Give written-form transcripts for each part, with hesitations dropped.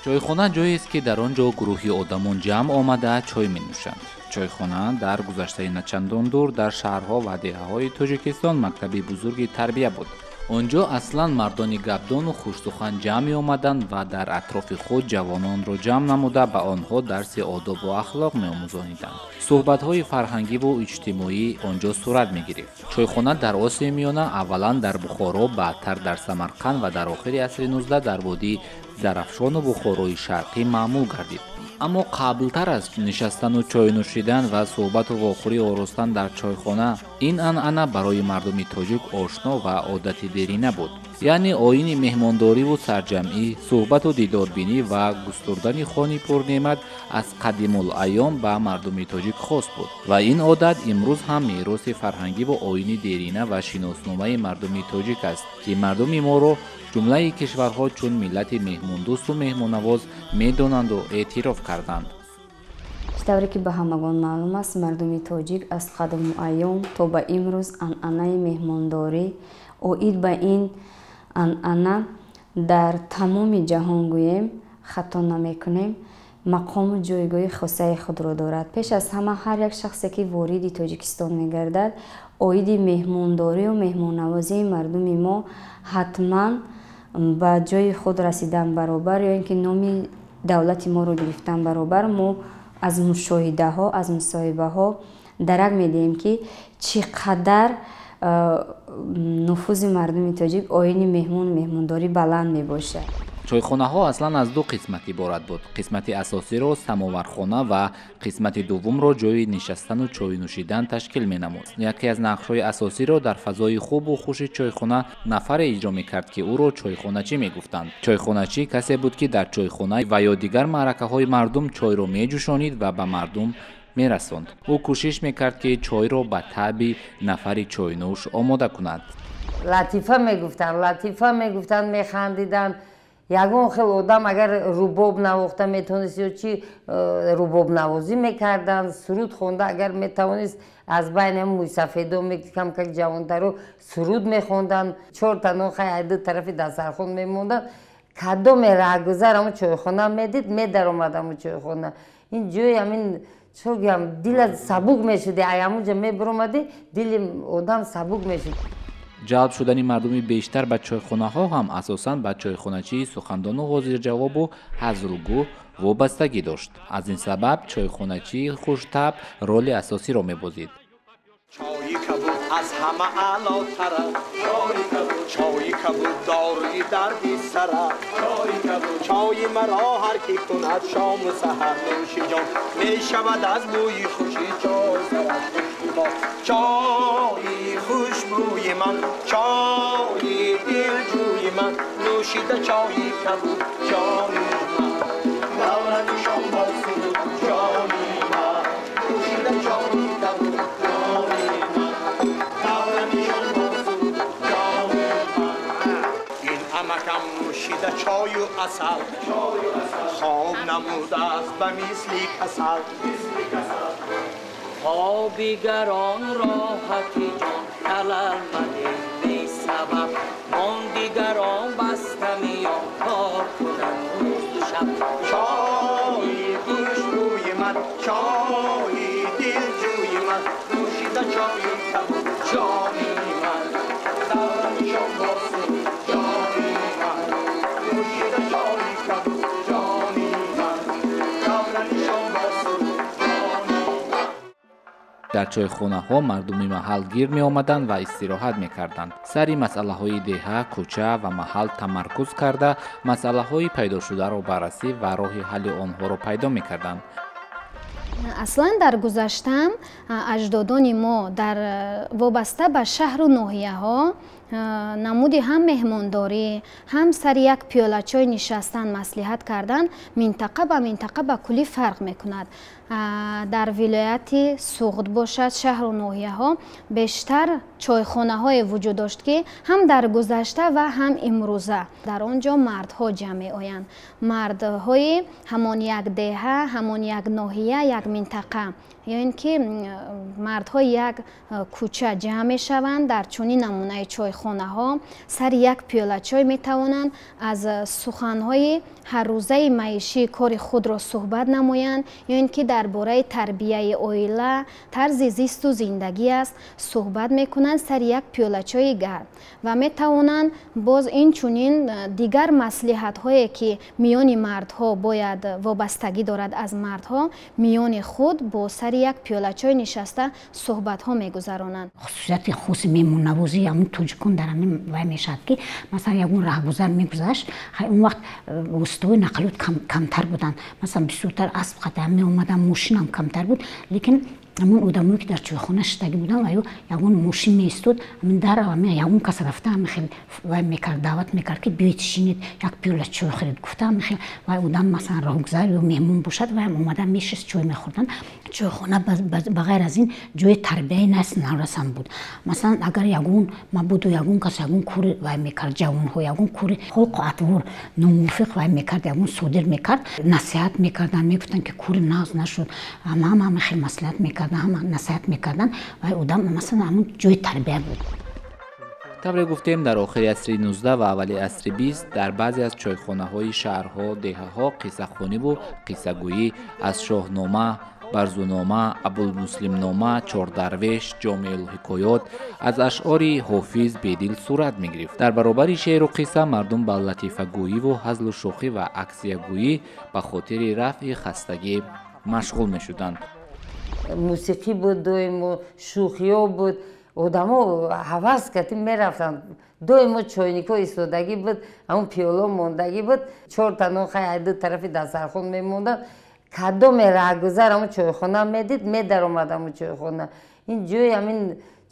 чойхона ҷоест ки дар он ҷо гурӯҳи одамон ҷамъ омада чой менӯшанд. чойхона дар гузаштаи начандон дур дар шаҳрҳо ва деҳаҳои тоҷикистон мактаби бузурги тарбия буд. он ҷо аслан мардони гапдону хушсухан ҷамъ меомаданд ва дар атрофи худ ҷавононро ҷамъ намуда ба онҳо дарси одобу ахлоқ меомӯзониданд. суҳбатҳои фарҳангиву иҷтимоӣ он ҷо сурат мегирифт. чойхона дар осиёи миёна аввалан дар бухоро, баъдтар дар самарқанд ва дар охири асри 19 дар водии зарафшону бухорои шарқӣ маъмул гардид. аммо қаблтар аз нишастану чой нӯшидан ва суҳбату вохӯрӣ оростан дар чойхона, ин анъана барои мардуми тоҷик ошно ва одати дерина буд. яъне оини меҳмондориву сарҷамъӣ, суҳбату дидорбинӣ ва густурдани хони пурнеъмат аз қадимулайём ба мардуми тоҷик хос буд ва ин одат имрӯз ҳам мероси фарҳангиву оини дерина ва шиносномаи мардуми тоҷик аст, ки мардуми моро ҷумлаи кишварҳо чун миллати меҳмондӯсту меҳмоннавоз медонанду эътироф карданд. тавре ки ба ҳамагон маълум аст, мардуми тоҷик аз қадимулайём то ба имрӯз анъанаи меҳмондорӣ, оид ба ин анъана дар тамоми ҷаҳон гӯем, хато намекунем, мақому ҷойгоҳи хосаи худро дорад. пеш аз ҳама ҳар як шахсе ки вориди тоҷикистон мегардад, оиди меҳмондорию меҳмоннавозии мардуми мо ҳатман ба ҷои худ расидан баробар ё ин ки номи давлати моро гирифтан баробар, мо аз мушоҳидаҳо, аз мусоҳибаҳо дарак медиҳем ки чӣ қадар нуфузи мардуми тоҷик оини меҳмону меҳмондорӣ баланд мебошад. чойхонаҳо аслан аз ду қисмат иборат буд. қисмати асосиро самовархона ва қисмати дуввумро ҷойи нишастану чой нӯшидан ташкил менамуд. яке аз нақшҳои асосиро дар фазои хубу хуши чойхона нафаре иҷро мекард ки ӯро чойхоначӣ мегуфтанд. чойхоначӣ касе буд ки дар чойхона ва ё дигар маъракаҳои мардум чойро меҷӯшонид ва ба мардум мерасонд. ӯ кӯшиш мекард ки чойро ба таъби нафари чойнӯш омода кунад. латифа мегуфтанд, механдиданд. ягон хел одам агар рубоб навохта метавонист ё чи рубоб навозӣ мекарданд, суруд хонда агар метавонист, аз байни мӯйсафедо камкак ҷавонтаро суруд мехонданд, чорта нохай айду тарафи дастархон мемонданд. кадоме раҳгузар ҳамн чойхона медид, медаромад ҳамн чойхона. ин ҷои ҳамин чо гӯям дилат сабук мешуди, ай ҳамунҷа мебиромадӣ, дили одам сабук мешуд. ҷалб шудани мардуми бештар ба чойхонаҳо ҳам асосан ба чойхоначии сухандону ҳозирҷавобу ҳазругӯ вобастагӣ дошт. аз ин сабаб чойхоначии хуштабъ роли асосиро мебозид. چای کبود از همه عالاتره چای کبود داروی دردی سره چای مرا هر کی کند شام و سحر نوش جان می شود از بوی خوشی چای سرش خوشبو چای خوشبوی من چای دلجوی من نوشیده چای کبود جانی من دورت شام با سرود جانی من نوشیده چای کبود نوشیده چای و عسل خواب نموده است به مثلی کسل خوابی گران راحتی جان خلل مده بی سبب آن دیگران بسته میان کار کنن روز و شب چای خوشبوی من چای دلجوی من نوشیده چای کبود جانی من دورم شام باسه дар чойхонаҳо мардуми маҳал гир меомаданд ва истироҳат мекарданд. сари масъалаҳои деҳа, кӯча ва маҳал тамаркуз карда, масъалаҳои пайдошударо баррасӣ ва роҳи ҳалли онҳоро пайдо мекарданд. аслан дар гузаштам аҷдодони мо дар вобаста ба шаҳру ноҳияҳо намуди ҳам меҳмондорӣ, ҳам сари як пиёла чой нишастан маслиҳат кардан минтақа ба минтақа ба куллӣ фарқ мекунад. дар вилояти суғд бошад, шаҳру ноҳияҳо бештар чойхонаҳое вуҷуд дошт ки ҳам дар гузашта ва ҳам имрӯза дар он ҷо мардҳо ҷамъ меоянд. мардҳои ҳамон як деҳа, ҳамон як ноҳия, як минтақа, ё ин ки мардҳои як кӯча ҷамъ мешаванд дар чунин намунаи чойхона. чойхонаҳо сари як пиёла чой метавонанд аз суханҳои ҳаррӯзаи маишии кори худро суҳбат намоянд ё ин ки дар бораи тарбияи оила, тарзи зисту зиндагӣ аст суҳбат мекунанд сари як пиёла чои гарм ва метавонанд боз инчунин дигар маслиҳатҳое ки миёни мардҳо бояд вобастагӣ дорад аз мардҳо миёни худ бо сари як пиёла чой нишаста суҳбатҳо мегузаронанд. хусусияти хуси меҳмоннавозии ҳамин тоҷикон дар ҳамин вай мешавад ки масалан ягон раҳгузар мегузашт он вақт воситаҳои нақлиёт камтар буданд масалан бисёртар асб қатар меомаданд мошинам камтар буд лекин ҳамон одамое ки дар чойхона шидагӣ буданд ва ё ягон мошин меистод ҳамин дар ягон кас рафта ҳамин вай мекард даъват мекард ки биёед шинед як пиёла чой хӯред гуфта ҳамин вай одам масалан роҳгузар ё меҳмон бошад вайам омада мешист чой мехӯрданд. чойхона ба ғайр аз ин ҷои тарбияи насли наврасан буд. масалан агар ягон мабудо ягон кас ягон кори вай мекард ҷавонҳо ягон кори холқу атвор номувофиқ вай мекард ягон содир мекард насиҳат мекарданд мегуфтанд ки кори нағз нашуд ҳама хел маслиҳат мекардан ҳама насиҳат мекардан вай одам масалан ҳамон ҷои тарбия буд. тавре гуфтем дар охири асри 19 ва аввали асри 20 дар баъзе аз чойхонаҳои шаҳрҳо деҳаҳо қиссахониву қиссагӯӣ аз шоҳнома барзунома абулмуслимнома чордарвеш ҷомеулҳикоёт аз ашъори ҳофиз бедил сурат мегирифт. дар баробари шеъру қисса мардум ба латифагӯиву ҳазлу шӯхӣ ва аксиягӯӣ ба хотири рафъи хастагӣ машғул мешуданд. мусиқӣ буд доимо шӯхиё буд одамо ҳавас кардӣ мерафтанд доимо чойникҳо истодагӣ буд ҳамон пиёло мондагӣ буд 4 та нохай ду тарафи дастархон мемонданд кадоме раҳгузар ҳамон чойхона медид медаромад ҳамон чойхона ин ҷои ҳамин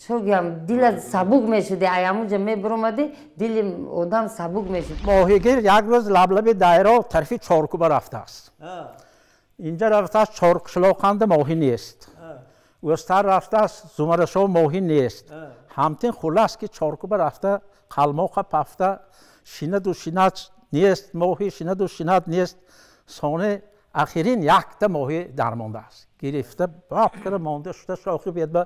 чо гӯям дилат сабук мешуди ҳамонҷа мебиромадӣ дили одам сабук мешуд. моҳигир як рӯз лаблаби дайро тарафи чоркуба рафтааст. инҷа рафтааст чорқишлоқанда моҳӣ нест. ӯстар рафтааст зумарашо моҳӣ нест. ҳамтин хулас ки чоркуба рафта қалмоқа пафта шинаду шинат нест моҳӣ шинаду шинат нест соне ахирин якта моҳӣ дармондааст. гирифта бад кара монда шуда шохи бедба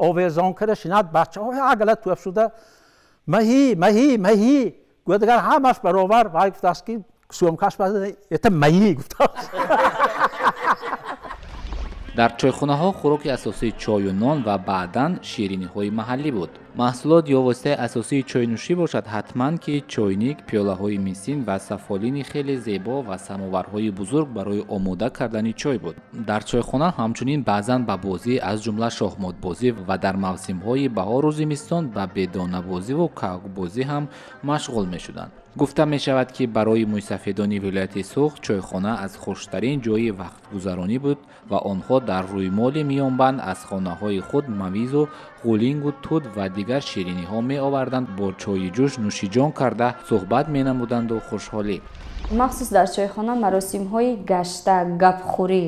овезон кара шинат бачаҳо агала туф шуда маҳӣ маҳӣ маҳӣ гӯдагар ҳамаш баробар вай гуфтааст ки сумкаш это маҳӣ гуфтааст. дар чойхонаҳо хӯроки асосии чою нон ва баъдан шириниҳои маҳаллӣ буд. маҳсулот ё воситаи асосии чойнӯшӣ бошад ҳатман ки чойник, пиёлаҳои мисин ва сафолини хеле зебо ва самоварҳои бузург барои омода кардани чой буд. дар чойхона ҳамчунин баъзан ба бозӣ аз ҷумла шоҳмотбозӣ ва дар мавсимҳои баҳору зимистон ба bedonabozиву кавкбозӣ ҳам машғул мешуданд. гуфта мешавад ки барои мӯйсафедони вилояти Суғд чойхона аз хуштарин ҷои вақтгузаронӣ буд ва онҳо дар рӯймоли миёнбанд аз хонаҳои худ мавизу ғулингу туд ва дигар шириниҳо меоварданд бо чойи ҷӯш нӯшиҷон карда суҳбат менамуданду хушҳолӣ. махсус дар чойхона маросимҳои гашта гапхӯрӣ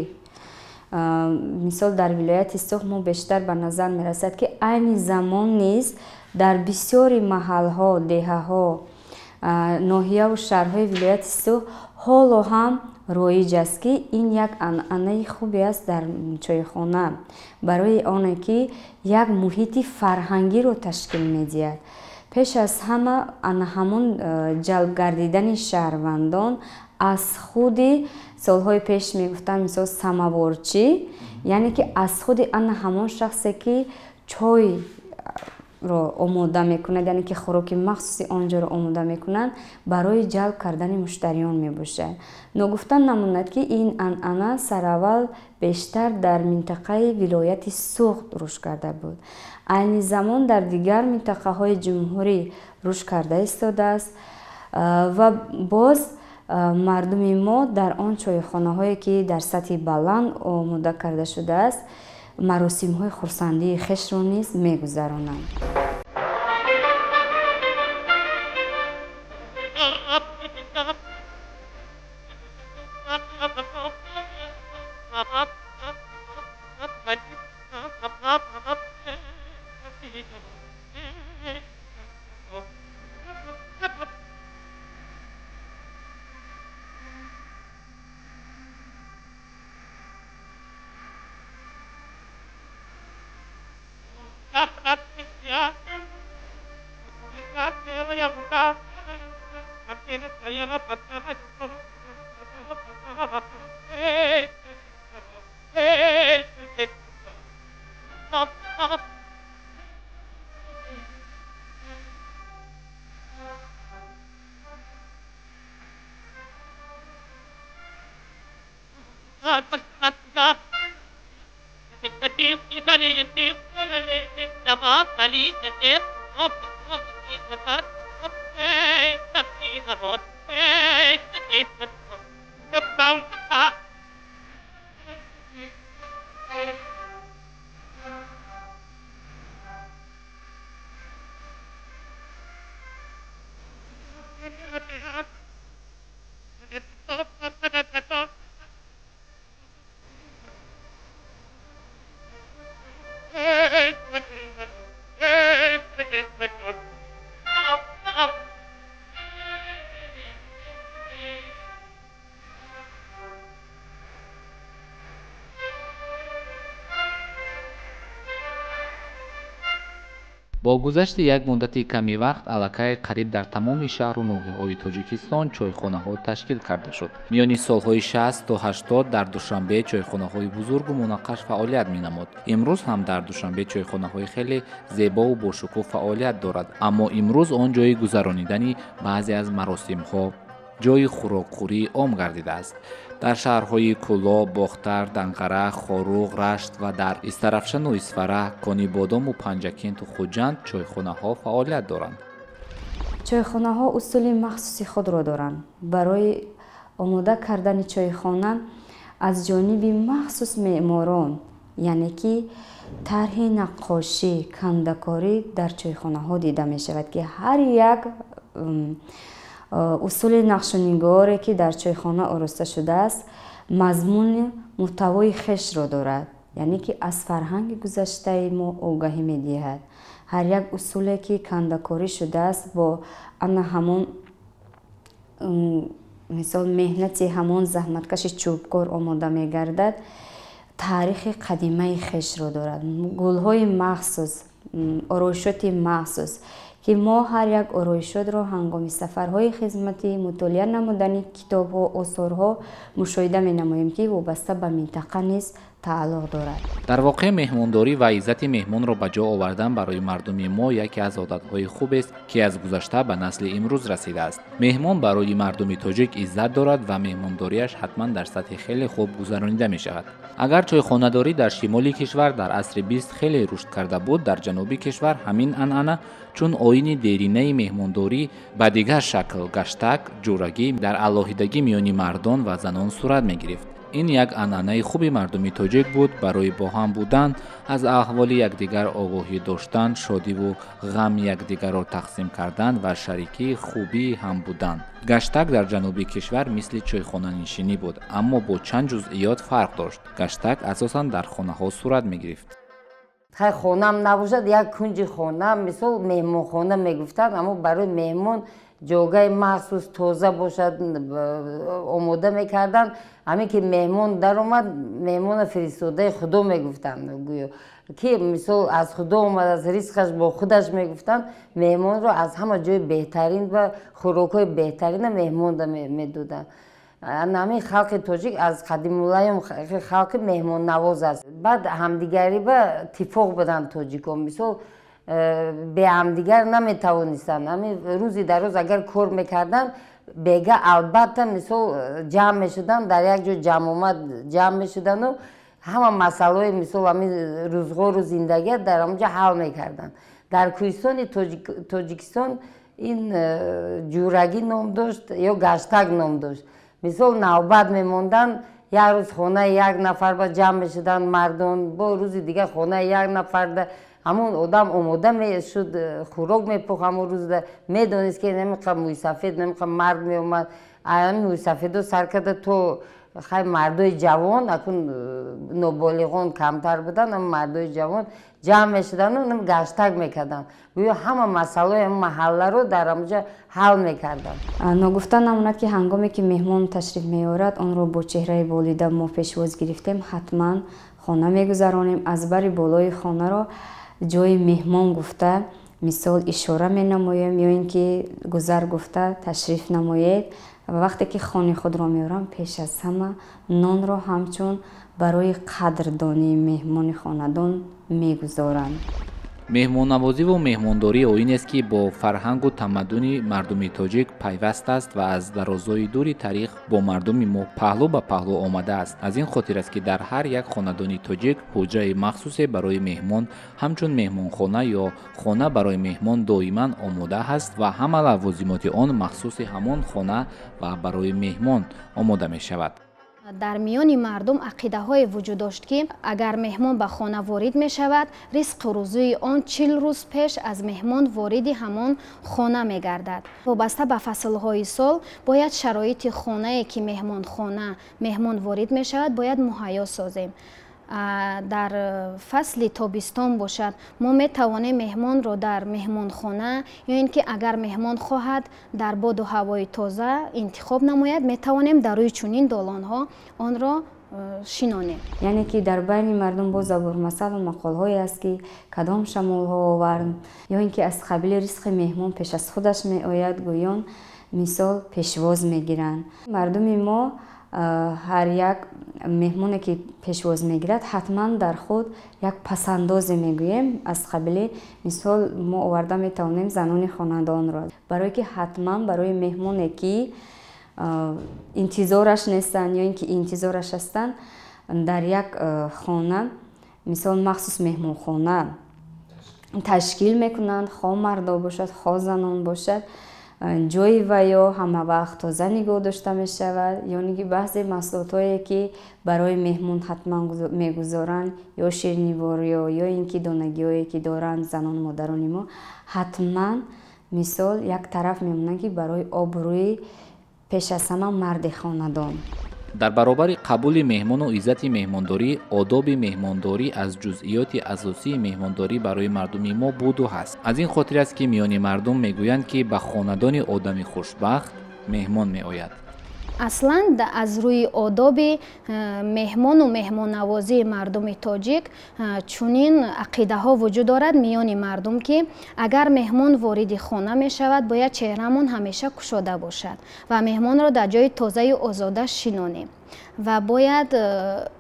мисол дар вилояти Суғд мо бештар ба назар мерасад ки айни замон низ дар бисёри маҳалҳо деҳаҳо ноҳияву шаҳрҳои вилояти Суғд ҳоло ҳам роиҷ аст ки ин як анъанаи хубе аст дар чойхона барои оне ки як муҳити фарҳангиро ташкил медиҳад. пеш аз ҳама ҳамон ҷалб гардидани шаҳрвандон аз худи солҳои пеш мегуфтанд мисол самаворчӣ яъне ки аз худи ана ҳамон шахсе ки чой ро омода мекунад яъне ки хӯроки махсуси онҷоро омода мекунанд барои ҷалб кардани муштариён мебошад. ногуфтан намонад ки ин анъана сараввал бештар дар минтақаи вилояти Суғд рушд карда буд. айни замон дар дигар минтақаҳои ҷумҳурӣ рушд карда истодааст ва боз мардуми мо дар он чойхонаҳое ки дар сатҳи баланд омода карда шудааст маросимҳои хурсандии хешро низ мегузаронанд. бо гузашти як муддати ками вақт аллакай қариб дар тамоми шаҳру ноҳияҳои тоҷикистон чойхонаҳо ташкил карда шуд. миёни солҳои 60 то 80 дар душанбе чойхонаҳои бузургу мунаққаш фаъолият менамуд. имрӯз ҳам дар душанбе чойхонаҳои хеле зебову бошукӯҳ фаъолият дорад, аммо имрӯз он ҷои гузаронидани баъзе аз маросимҳо, ҷои хӯрокхӯрӣ ом гардидааст. дар шаҳрҳои кӯло, бохтар, данғара, хоруғ, рашт ва дар истарафшану исфара, кони бодому панҷакенту хуҷанд чойхонаҳо фаъолият доранд. чойхонаҳо усули махсуси худро доранд. барои омода кардани чойхона аз ҷониби махсус меъморон, яъне ки тарҳи наққошӣ, кандакорӣ дар чойхонаҳо дида мешавад, ки ҳар як усули нақшунигоре ки дар чойхона ороста шудааст мазмуни муҳтавои хешро дорад, яъне ки аз фарҳанги гузаштаи мо огаҳӣ медиҳад. ҳар як усуле ки кандакорӣ шудааст бо ана ҳамон мисол меҳнати ҳамон заҳматкаши чӯбкор омода мегардад, таърихи қадимаи хешро дорад. гулҳои махсус, ороишоти махсус ки мо ҳар як ороишотро ҳангоми сафарҳои хизматӣ, мутолиа намудани китобҳо, осорҳо мушоҳида менамоем, ки вобаста ба минтақа низ тааллуқ дорад. дар воқеъ меҳмондорӣ ва иззати меҳмонро ба ҷо овардан барои мардуми мо яке аз одатҳои хубест, ки аз гузашта ба насли имрӯз расидааст. меҳмон барои мардуми тоҷик иззат дорад ва меҳмондориаш ҳатман дар сатҳи хеле хуб гузаронида мешавад. агар чойхонадорӣ дар шимоли кишвар дар асри 20 хеле рушд карда буд, дар ҷануби кишвар ҳамин анъана чун оини деринаи меҳмондорӣ ба дигар шакл гаштак, ҷӯрагӣ дар алоҳидагӣ миёни мардон ва занон сурат мегирифт. ин як анъанаи хуби мардуми тоҷик буд, барои бо ҳам будан, аз аҳволи якдигар огоҳӣ доштан, шодиву ғам якдигарро тақсим кардан ва шарикии хубии ҳам будан. гаштак дар ҷануби кишвар мисли чойхонанишинӣ буд, аммо бо чанд ҷузъиёт фарқ дошт. гаштак асосан дар хонаҳо сурат мегирифт. хай хонам набошад, як кунҷи хона, мисол меҳмонхона мегуфтанд, аммо барои меҳмон ҷогаи махсус тоза бошад омода мекарданд. ҳамин ки меҳмон даромад, меҳмона фиристодаи худо мегуфтанд, гӯё ки мисол аз худо омадаст, ризқаш бо худаш мегуфтанд. меҳмонро аз ҳама ҷои беҳтарин ва хӯрокҳои беҳтарина меҳмонда медоданд. ҳамин халқи тоҷик аз қадимулайём халқи меҳмоннавоз аст. баъд ҳамдигари ба тифоқ буданд тоҷикон, мисол бе ҳамдигар наметавонистанд. ҳамин рӯзи дароз агар кор мекарданд, бега албатта мисол ҷамъ мешуданд, дар як ҷо ҷамъомад ҷамъ мешуданду ҳама масъалаҳои мисол ҳамин рӯзғору зиндагиа дар ҳамонҷо ҳал мекарданд. дар кӯҳистони тоҷикистон ин ҷӯрагӣ ном дошт ё гаштак ном дошт. мисол навбат мемонданд, як рӯз хонаи як нафар ба ҷамъ мешуданд мардон, бо рӯзи дигар хонаи як нафарда ҳамон одам омода мешуд, хӯрок мепӯхт. ҳамон рӯзда медонист ки намеқа мӯйсафед, намеқа мард меомад, ҳамин мӯйсафедо сар карда то хай мардои ҷавон, акун ноболиғон камтар буданд, ам мардои ҷавон ҷамъ мешуданду нам гаштак мекарданд. гӯё ҳама масъалаҳои маҳалларо дар ҳамонҷо ҳал мекарданд. ногуфта намонад ки ҳангоме ки меҳмон ташриф меорад, онро бо чеҳраи волида мо пешвоз гирифтем, ҳатман хона мегузаронем. аз бари болои хонаро ҷои меҳмон гуфта мисол ишора менамоем ё ин ки гузар гуфта ташриф намоед ва вақте ки хони худро меорам пеш аз ҳама нонро ҳамчун барои қадрдонии меҳмони хонадон мегузоранд. меҳмоннавозиву меҳмондорӣ оинест ки бо фарҳангу тамаддуни мардуми тоҷик пайваст аст ва аз дарозҳои дури таърих бо мардуми мо паҳлӯ ба паҳлӯ омадааст. Аз ин хотир аст ки дар ҳар як хонадони тоҷик ҳуҷраи махсусе барои меҳмон ҳамчун меҳмонхона ё хона барои меҳмон доиман омода ҳаст ва ҳама лавозимоти он махсуси ҳамон хона ва барои меҳмон омода мешавад. дар миёни мардум ақидаҳое вуҷуд дошт ки агар меҳмон ба хона ворид мешавад ризқу рӯзии он 40 рӯз пеш аз меҳмон вориди ҳамон хона мегардад. вобаста ба фаслҳои сол бояд шароити хонае ки меҳмон ворид мешавад бояд муҳайё созем. дар фасли тобистон бошад мо метавонем меҳмонро дар меҳмонхона ё ин ки агар меҳмон хоҳад дар боду ҳавои тоза интихоб намояд метавонем дар рӯи чунин долонҳо онро шинонем. яъне ки дар байни мардум бо забурмасалу мақолҳое аст ки кадом шамолҳо овард ё ин ки аз қабили ризқи меҳмон пеш аз худаш меояд гӯён мисол пешвоз мегиранд. мардуми мо ҳар як меҳмоне ки пешвоз мегирад ҳатман дар худ як пасандозе мегӯем аз қабили мисол мо оварда метавонем занони хонадонро барое ки ҳатман барои меҳмоне ки интизораш нестанд ё ин ки интизораш ҳастанд дар як хона мисол махсус меҳмонхона ташкил мекунанд хо мардо бошад хо занон бошад ҷои ваё ҳамавақт тоза нигоҳ дошта мешавад ёне ки баъзе маҳсулотое ки барои меҳмон ҳатман мегузоранд ё ширнивориё ё ин ки донагиҳое ки доранд занон модарони мо ҳатман мисол як тараф мемонанд ки барои обрӯи пеш аз ҳама марди хонадон. дар баробари қабули меҳмону иззати меҳмондорӣ одоби меҳмондорӣ аз ҷузъиёти асосии меҳмондорӣ барои мардуми мо буду ҳаст. аз ин хотир аст ки миёни мардум мегӯянд ки ба хонадони одами хушбахт меҳмон меояд. аслан аз рӯи одоби меҳмону меҳмоннавозии мардуми тоҷик чунин ақидаҳо вуҷуд дорад миёни мардум ки агар меҳмон вориди хона мешавад бояд чеҳрамон ҳамеша кушода бошад ва меҳмонро дар ҷои тозаю озода шинонем ва бояд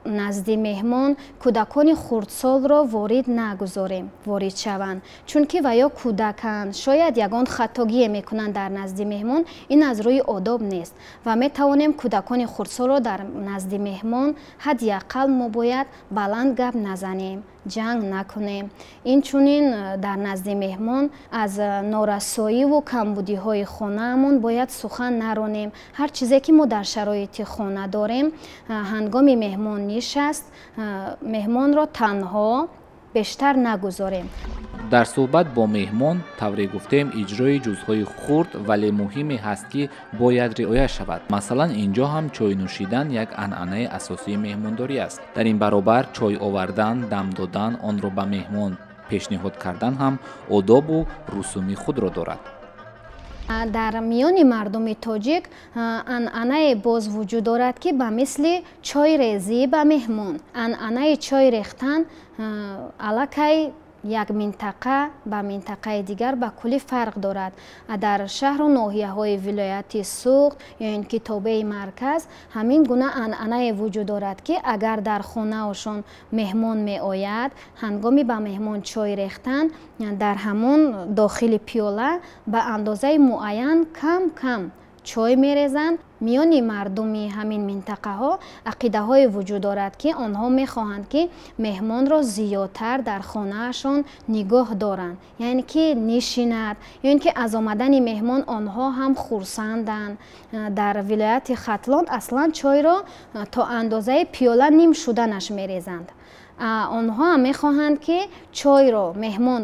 назди меҳмон кӯдакони хурдсолро ворид нагузорем ворид шаванд чунки ваё кӯдаканд шояд ягон хатогие мекунанд дар назди меҳмон ин аз рӯи одоб нест ва метавонем кӯдакони хурдсолро дар назди меҳмон ҳадди ақал мо бояд баланд гап назанем ҷанг накунем инчунин дар назди меҳмон аз норасоиву камбудиҳои хонаамон бояд сухан наронем ҳар чизе ки мо дар шароити хона дорем ҳангоми меҳмон нишаст меҳмонро танҳо бештар нагузорем. дар суҳбат бо меҳмон тавре гуфтем иҷрои ҷузъҳои хурд вале муҳиме ҳаст ки бояд риоя шавад. масалан инҷо ҳам чой нӯшидан як анъанаи асосии меҳмондорӣ аст. дар ин баробар чой овардан дам додан онро ба меҳмон пешниҳод кардан ҳам одобу русуми худро дорад. дар миёни мардуми тоҷик анъанае боз вуҷуд дорад ки ба мисли чойрезӣ ба меҳмон анъанаи чой рехтан аллакай як минтақа ба минтақаи дигар ба кулли фарқ дорад. дар шаҳру ноҳияҳои вилояти суғд ё ин ки тобеи марказ ҳамин гуна анъанае вуҷуд дорад ки агар дар хонаашон меҳмон меояд ҳангоми ба меҳмон чой рехтан дар ҳамон дохили пиёла ба андозаи муайян кам кам чой мерезанд. миёни мардуми ҳамин минтақаҳо ақидаҳое вуҷуд дорад ки онҳо мехоҳанд ки меҳмонро зиёдтар дар хонаашон нигоҳ доранд яъне ки нишинад ё ин ки аз омадани меҳмон онҳо ҳам хурсанданд. дар вилояти хатлон аслан чойро то андозаи пиёла ним шуданаш мерезанд. онҳо ҳам мехоҳанд ки чойро меҳмон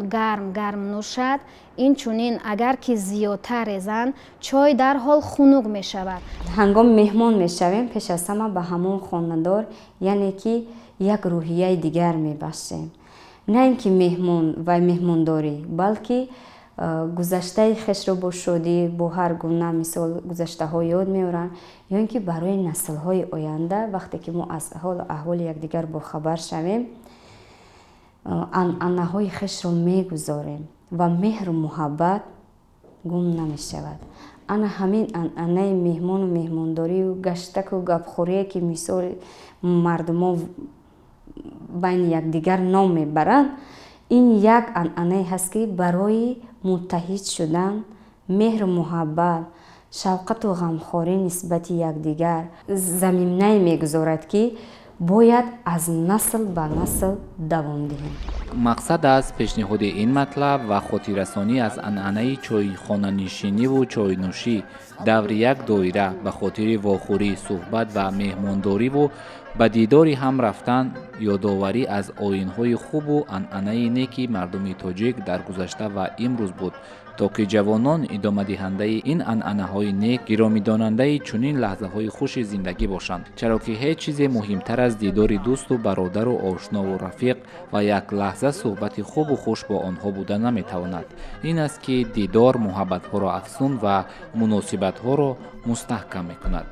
гарм нӯшад инчунин агар ки зиёдтар резанд чой дарҳол хунук мешавад. ҳангоми меҳмон мешавем пеш аз ҳама ба ҳамон хонадор яъне ки як рӯҳияи дигар мебахшем на ин ки меҳмон ва меҳмондорӣ балки гузаштаи хешро бо шодӣ бо ҳар гуна мисол гузаштаҳо ёд меоранд ё ин ки барои наслҳои оянда вақте ки мо аз ҳолу аҳволи якдигар бохабар шавем анъанаҳои хешро мегузорем و مهر و محبت گم نمیشود. انا همین انعنه مهمان و مهمانداری و گشتک و گپخوری که مثال مردم بین یکدیگر نام میبرند، این یک انعنه هست که برای متحد شدن، مهر و محبت، شفقت و غمخواری نسبت یکدیگر زمینه میگذارد که باید از نسل به نسل دوام دهیم. مقصد از پیشنهاد این مطلب و خاطررسانی از انعنه چایخانه نشینی و چای نوشی دور یک دایره به خاطر واخوری، صحبت و مهمانداری و به دیداری هم رفتن یادآوری از آیین‌های خوب و انعنه نیکی مردم تاجیک در گذشته و امروز بود تا که جوانان ادامه دهنده این انعنه‌های نیک گرامی داننده چنین لحظه‌های خوش زندگی باشند، چرا که هیچ چیز مهمتر از دیدار دوست و برادر و آشنا و رفیق و یک لحظه صحبت خوب و خوش با آنها بوده نمیتواند. این است که دیدار محبت‌ها را افزون و مناسبت‌ها را مستحکم می‌کند.